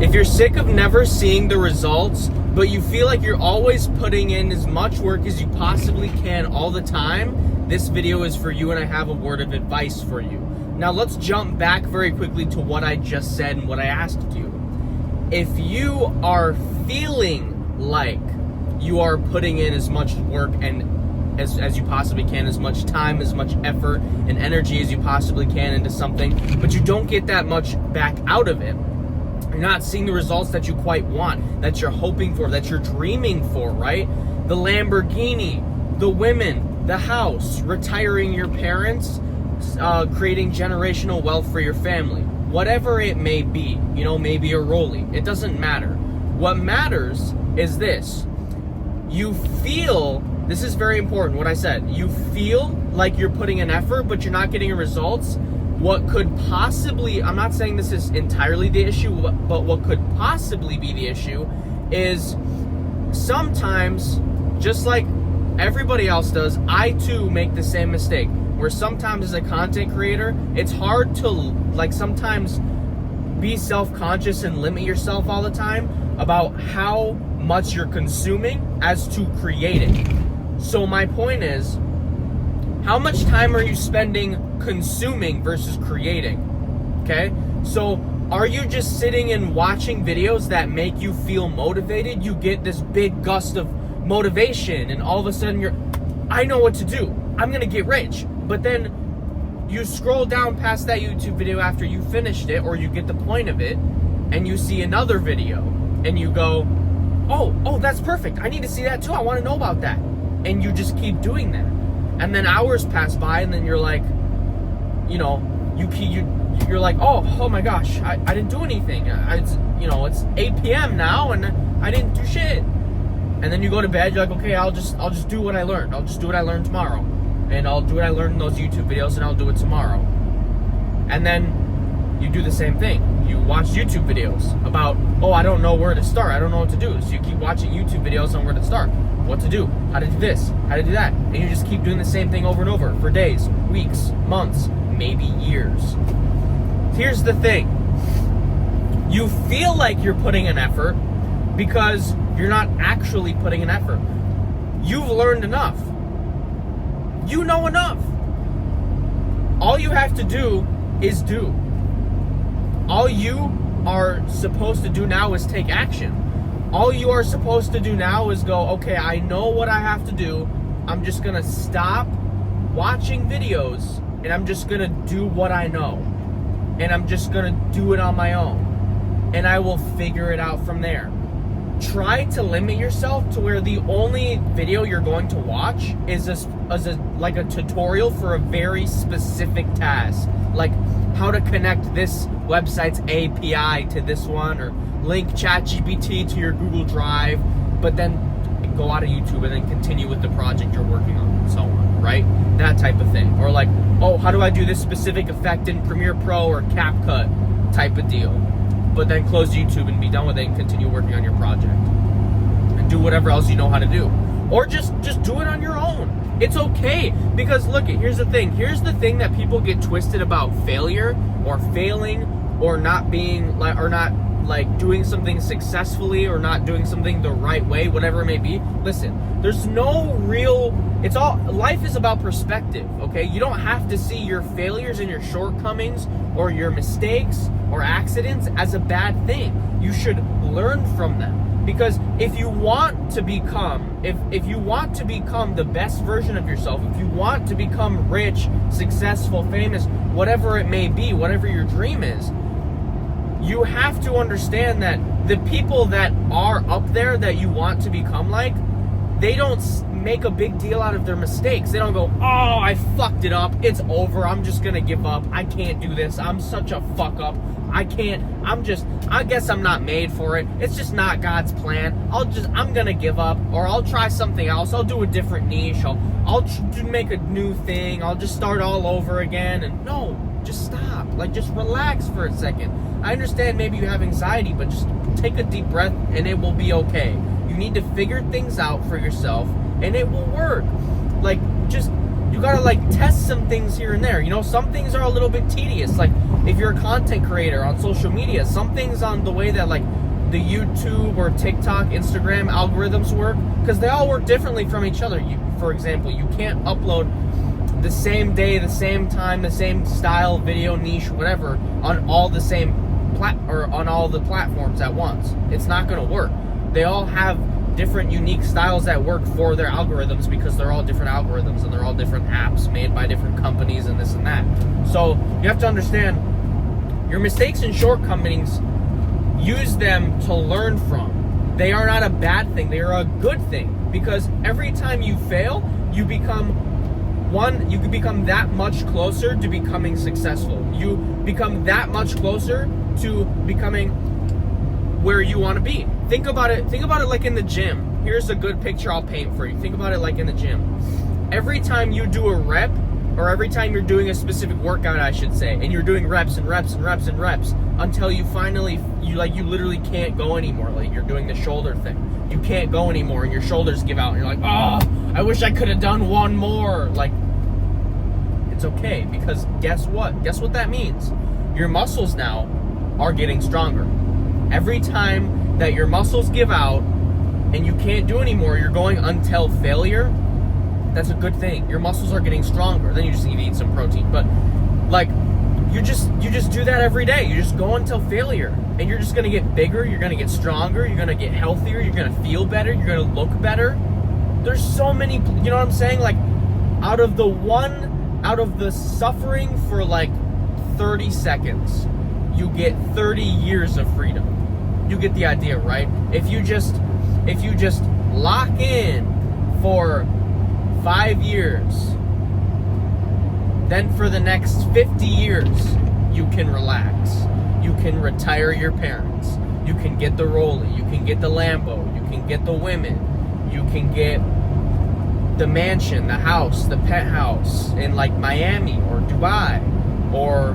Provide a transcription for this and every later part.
If you're sick of never seeing the results, but you feel like you're always putting in as much work as you possibly can all the time, this video is for you, and I have a word of advice for you. Now let's jump back very quickly to what I just said and what I asked you. If you are feeling like you are putting in as much work and as you possibly can, as much time, as much effort and energy as you possibly can into something, but you don't get that much back out of it, you're not seeing the results that you quite want, that you're hoping for, that you're dreaming for, right? The Lamborghini, the women, the house, retiring your parents, creating generational wealth for your family, whatever it may be, maybe a Rollie, it doesn't matter. What matters is this. You feel, this is very important, what I said, you feel like you're putting an effort, but you're not getting results. What could possibly, I'm not saying this is entirely the issue, but what could possibly be the issue is sometimes, just like everybody else does, I too make the same mistake, where sometimes as a content creator, it's hard to sometimes be self-conscious and limit yourself all the time about how much you're consuming as to creating. So my point is, how much time are you spending consuming versus creating? Okay? So are you just sitting and watching videos that make you feel motivated? You get this big gust of motivation and all of a sudden I know what to do. I'm gonna get rich. But then you scroll down past that YouTube video after you finished it, or you get the point of it, and you see another video and you go, oh, that's perfect. I need to see that too. I want to know about that. And you just keep doing that. And then hours pass by, and then you're like, you're like, oh my gosh, I didn't do anything. It's 8 p.m. now, and I didn't do shit. And then you go to bed. You're like, okay, I'll just do what I learned. I'll just do what I learned tomorrow, and I'll do what I learned in those YouTube videos, and I'll do it tomorrow. And then you do the same thing. You watch YouTube videos about, I don't know where to start. I don't know what to do. So you keep watching YouTube videos on where to start, what to do, how to do this, how to do that. And you just keep doing the same thing over and over for days, weeks, months, maybe years. Here's the thing. You feel like you're putting an effort because you're not actually putting an effort. You've learned enough. You know enough. All you have to do is do. All you are supposed to do now is take action. All you are supposed to do now is go, okay, I know what I have to do. I'm just going to stop watching videos, and I'm just going to do what I know. And I'm just going to do it on my own. And I will figure it out from there. Try to limit yourself to where the only video you're going to watch is a tutorial for a very specific task. Like how to connect this website's API to this one, or link ChatGPT to your Google Drive, but then go out of YouTube and then continue with the project you're working on, and so on, right? That type of thing. Or like, how do I do this specific effect in Premiere Pro or CapCut type of deal, but then close YouTube and be done with it and continue working on your project and do whatever else you know how to do. Or just do it on your own. It's okay, because look, here's the thing that people get twisted about failure or failing or not being doing something successfully or not doing something the right way, whatever it may be. Listen, there's no real, life is about perspective, okay? You don't have to see your failures and your shortcomings or your mistakes or accidents as a bad thing. You should learn from them. Because if you want to become, if you want to become the best version of yourself, if you want to become rich, successful, famous, whatever it may be, whatever your dream is, you have to understand that the people that are up there that you want to become like, they don't make a big deal out of their mistakes. They don't go, I fucked it up, it's over, I'm just gonna give up, I can't do this, I'm such a fuck up, I guess I'm not made for it, it's just not God's plan, I'm gonna give up, or I'll try something else, I'll do a different niche, I'll make a new thing, I'll just start all over again. And no, just stop, just relax for a second. I understand maybe you have anxiety, but just take a deep breath and it will be okay. You need to figure things out for yourself and it will work. you gotta like test some things here and there. You know, some things are a little bit tedious. Like if you're a content creator on social media, some things on the way that like the YouTube or TikTok, Instagram algorithms work, because they all work differently from each other. For example, you can't upload the same day, the same time, the same style, video, niche, whatever, on all the same on all the platforms at once. It's not going to work. They all have different unique styles that work for their algorithms because they're all different algorithms and they're all different apps made by different companies and this and that. So you have to understand your mistakes and shortcomings, use them to learn from. They are not a bad thing. They are a good thing, because every time you fail, you can become that much closer to becoming successful. You become that much closer to becoming where you want to be. Think about it like in the gym. Here's a good picture I'll paint for you. Think about it like in the gym. Every time you do a rep, or every time you're doing a specific workout, I should say, and you're doing reps and reps and reps and reps until you finally, you literally can't go anymore. Like you're doing the shoulder thing. You can't go anymore and your shoulders give out and you're like, oh, I wish I could have done one more. Like, it's okay, because guess what? Guess what that means? Your muscles now are getting stronger. Every time that your muscles give out and you can't do anymore, you're going until failure. That's a good thing. Your muscles are getting stronger. Then you just need to eat some protein. But like, you just do that every day. You just go until failure, and you're just gonna get bigger. You're gonna get stronger. You're gonna get healthier. You're gonna feel better. You're gonna look better. There's so many. You know what I'm saying? Like, out of the suffering for like 30 seconds, you get 30 years of freedom. You get the idea, right? If you just lock in for 5 years, then for the next 50 years, you can relax. You can retire your parents. You can get the Rollie. You can get the Lambo. You can get the women. You can get the mansion, the house, the penthouse in like Miami or Dubai, or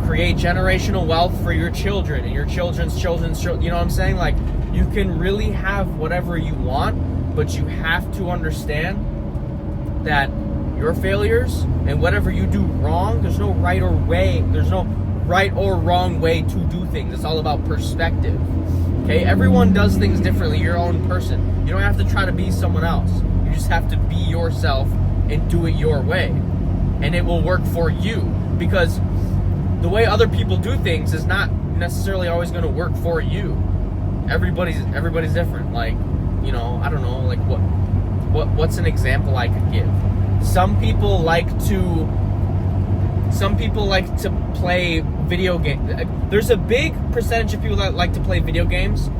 create generational wealth for your children and your children's children's children. You know what I'm saying? Like, you can really have whatever you want, but you have to understand that your failures and whatever you do wrong, there's no right or wrong way to do things. It's all about perspective. Okay? Everyone does things differently. You're your own person. You don't have to try to be someone else. You just have to be yourself and do it your way. And it will work for you, because the way other people do things is not necessarily always going to work for you. Everybody's different. Like, you know, I don't know, like what's an example I could give? Some people like to play video games. There's a big percentage of people that like to play video games.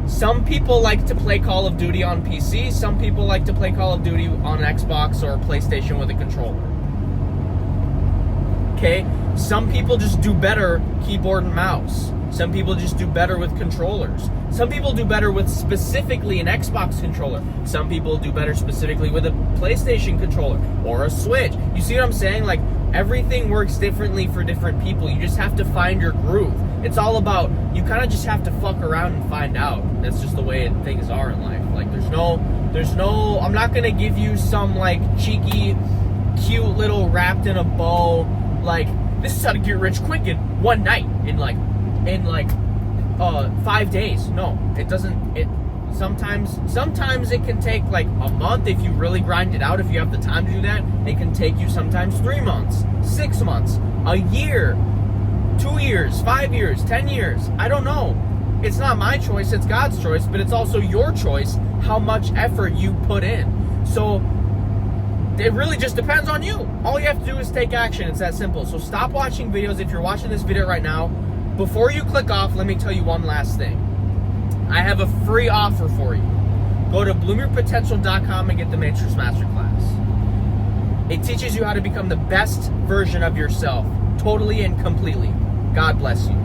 Some people like to play Call of Duty on PC. Some people like to play Call of Duty on Xbox or PlayStation with a controller. Okay? Some people just do better keyboard and mouse. Some people just do better with controllers. Some people do better with specifically an Xbox controller. Some people do better specifically with a PlayStation controller or a Switch. You see what I'm saying? Like, everything works differently for different people. You just have to find your groove. It's all about, you kind of just have to fuck around and find out. That's just the way things are in life. Like, there's no, I'm not going to give you some, like, cheeky, cute little wrapped in a bow, like, this is how to get rich quick in one night, in 5 days. No, it doesn't. Sometimes it can take like a month if you really grind it out. If you have the time to do that, it can take you sometimes 3 months, 6 months, a year, 2 years, 5 years, 10 years. I don't know. It's not my choice, it's God's choice, but it's also your choice how much effort you put in. So it really just depends on you. All you have to do is take action. It's that simple. So stop watching videos. If you're watching this video right now, before you click off, let me tell you one last thing. I have a free offer for you. Go to bloomyourpotential.com and get the Matrix Masterclass. It teaches you how to become the best version of yourself, totally and completely. God bless you.